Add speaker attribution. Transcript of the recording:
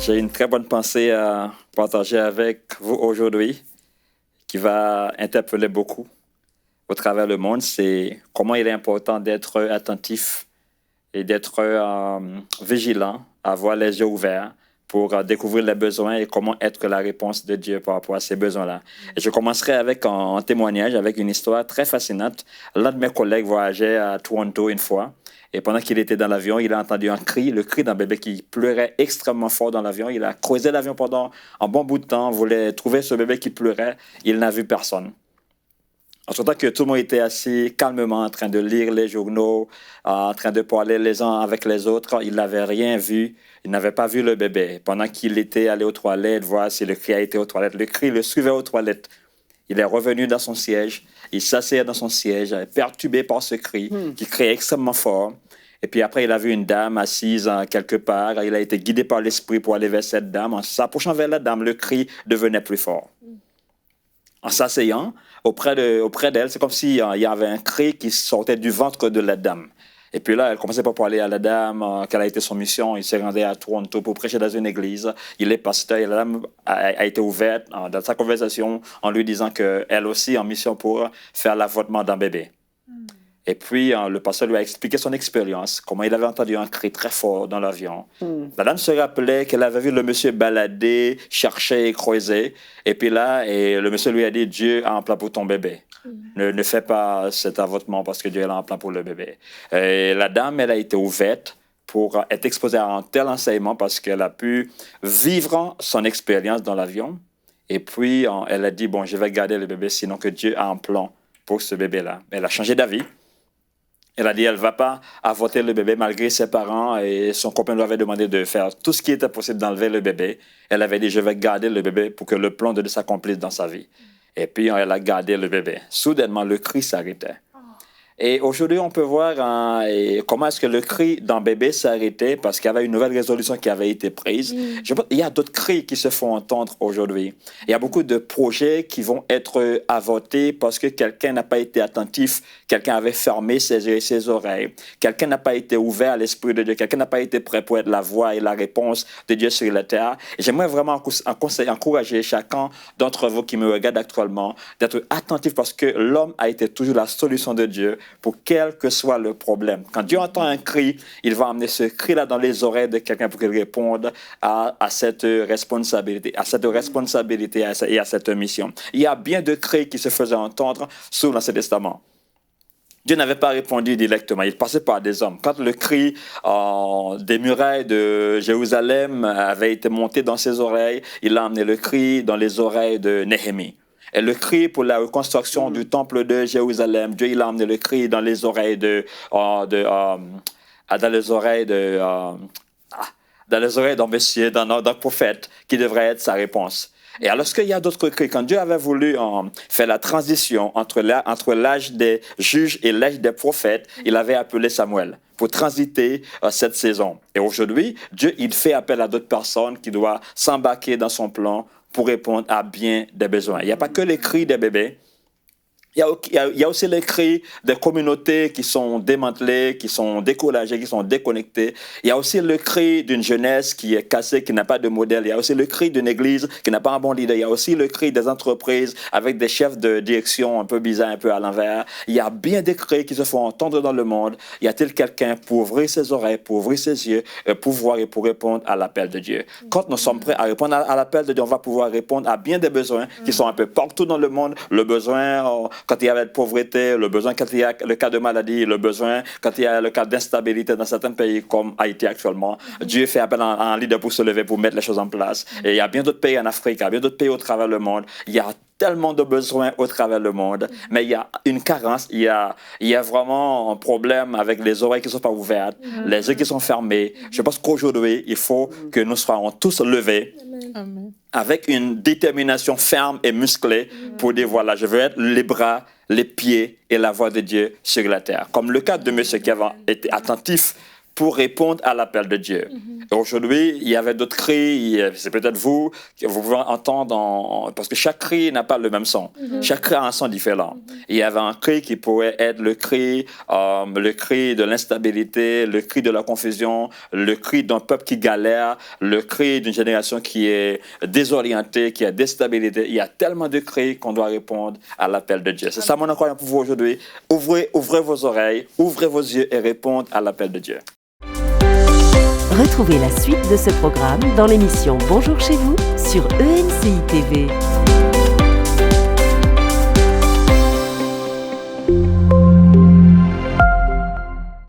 Speaker 1: J'ai une très bonne pensée à partager avec vous aujourd'hui qui va interpeller beaucoup au travers le monde. C'est comment il est important d'être attentif et d'être vigilant, avoir les yeux ouverts pour découvrir les besoins et comment être la réponse de Dieu par rapport à ces besoins-là. Et je commencerai avec un témoignage, avec une histoire très fascinante. L'un de mes collègues voyageait à Toronto une fois. Et pendant qu'il était dans l'avion, il a entendu un cri, le cri d'un bébé qui pleurait extrêmement fort dans l'avion. Il a creusé l'avion pendant un bon bout de temps, voulait trouver ce bébé qui pleurait. Il n'a vu personne. En ce temps que tout le monde était assis calmement en train de lire les journaux, en train de parler les uns avec les autres, il n'avait rien vu. Il n'avait pas vu le bébé. Pendant qu'il était allé aux toilettes, voir si le cri a été aux toilettes, le cri le suivait aux toilettes. Il est revenu dans son siège. Il s'asseyait dans son siège, perturbé par ce cri, qui criait extrêmement fort. Et puis après, il a vu une dame assise quelque part. Il a été guidé par l'esprit pour aller vers cette dame. En s'approchant vers la dame, le cri devenait plus fort. En s'asseyant auprès d'elle, c'est comme s'il y avait un cri qui sortait du ventre de la dame. Et puis là, elle commençait par parler à la dame, quelle a été son mission. Il s'est rendu à Toronto pour prêcher dans une église. Il est pasteur et la dame a été ouverte dans sa conversation en lui disant qu'elle aussi en mission pour faire l'avortement d'un bébé. Et puis, le pasteur lui a expliqué son expérience, comment il avait entendu un cri très fort dans l'avion. La dame se rappelait qu'elle avait vu le monsieur balader, chercher et creuser. Et puis là, le monsieur lui a dit, Dieu a un plan pour ton bébé. Ne fais pas cet avortement parce que Dieu a un plan pour le bébé. Et la dame, elle a été ouverte pour être exposée à un tel enseignement parce qu'elle a pu vivre son expérience dans l'avion. Et puis, elle a dit, bon, je vais garder le bébé, sinon que Dieu a un plan pour ce bébé-là. Elle a changé d'avis. Elle a dit qu'elle ne va pas avorter le bébé malgré ses parents et son copain lui avait demandé de faire tout ce qui était possible d'enlever le bébé. Elle avait dit, je vais garder le bébé pour que le plan de Dieu s'accomplisse dans sa vie. Et puis, elle a gardé le bébé. Soudainement, le cri s'arrêtait. Et aujourd'hui, on peut voir comment est-ce que le cri d'un bébé s'est arrêté parce qu'il y avait une nouvelle résolution qui avait été prise. Je pense qu'il y a d'autres cris qui se font entendre aujourd'hui. Il y a beaucoup de projets qui vont être avortés parce que quelqu'un n'a pas été attentif, quelqu'un avait fermé ses yeux et ses oreilles, quelqu'un n'a pas été ouvert à l'Esprit de Dieu, quelqu'un n'a pas été prêt pour être la voix et la réponse de Dieu sur la terre. Et j'aimerais vraiment encourager chacun d'entre vous qui me regarde actuellement d'être attentif parce que l'homme a été toujours la solution de Dieu pour quel que soit le problème. Quand Dieu entend un cri, il va amener ce cri-là dans les oreilles de quelqu'un pour qu'il réponde à cette responsabilité, et à cette mission. Il y a bien de cris qui se faisaient entendre sous l'Ancien Testament. Dieu n'avait pas répondu directement, il passait par des hommes. Quand le cri des murailles de Jérusalem avait été monté dans ses oreilles, il a amené le cri dans les oreilles de Néhémie. Et le cri pour la reconstruction du temple de Jérusalem, Dieu il a amené le cri dans les oreilles d'un monsieur, d'un prophète qui devrait être sa réponse. Et alors qu'il y a d'autres cris, quand Dieu avait voulu faire la transition entre l'âge des juges et l'âge des prophètes, il avait appelé Samuel pour transiter cette saison. Et aujourd'hui, Dieu il fait appel à d'autres personnes qui doivent s'embarquer dans son plan pour répondre à bien des besoins. Il n'y a pas que les cris des bébés. Il y a aussi les cris des communautés qui sont démantelées, qui sont découragées, qui sont déconnectées. Il y a aussi le cri d'une jeunesse qui est cassée, qui n'a pas de modèle. Il y a aussi le cri d'une église qui n'a pas un bon leader. Il y a aussi le cri des entreprises avec des chefs de direction un peu bizarres, un peu à l'envers. Il y a bien des cris qui se font entendre dans le monde. Y a-t-il quelqu'un pour ouvrir ses oreilles, pour ouvrir ses yeux, pour voir et pour répondre à l'appel de Dieu? Quand nous sommes prêts à répondre à l'appel de Dieu, on va pouvoir répondre à bien des besoins qui sont un peu partout dans le monde. Le besoin... quand il y a la pauvreté, le besoin quand il y a le cas de maladie, le besoin quand il y a le cas d'instabilité dans certains pays comme Haïti actuellement. Dieu fait appel à un leader pour se lever, pour mettre les choses en place. Et il y a bien d'autres pays en Afrique, il y a bien d'autres pays au travers le monde. Il y a tellement de besoins au travers le monde, mais il y a une carence, il y a vraiment un problème avec les oreilles qui ne sont pas ouvertes, les yeux qui sont fermés. Je pense qu'aujourd'hui, il faut que nous soyons tous levés. Amen. Avec une détermination ferme et musclée pour dire voilà, je veux être les bras, les pieds et la voix de Dieu sur la terre. Comme le cas de monsieur qui avait été attentif pour répondre à l'appel de Dieu. Et aujourd'hui, il y avait d'autres cris, c'est peut-être vous, que vous pouvez entendre, parce que chaque cri n'a pas le même son. Chaque cri a un son différent. Il y avait un cri qui pourrait être le cri de l'instabilité, le cri de la confusion, le cri d'un peuple qui galère, le cri d'une génération qui est désorientée, qui a déstabilité. Il y a tellement de cris qu'on doit répondre à l'appel de Dieu. C'est ça mon encouragement pour vous aujourd'hui. Ouvrez vos oreilles, ouvrez vos yeux et répondez à l'appel de Dieu.
Speaker 2: Retrouvez la suite de ce programme dans l'émission Bonjour chez vous sur ENCI TV.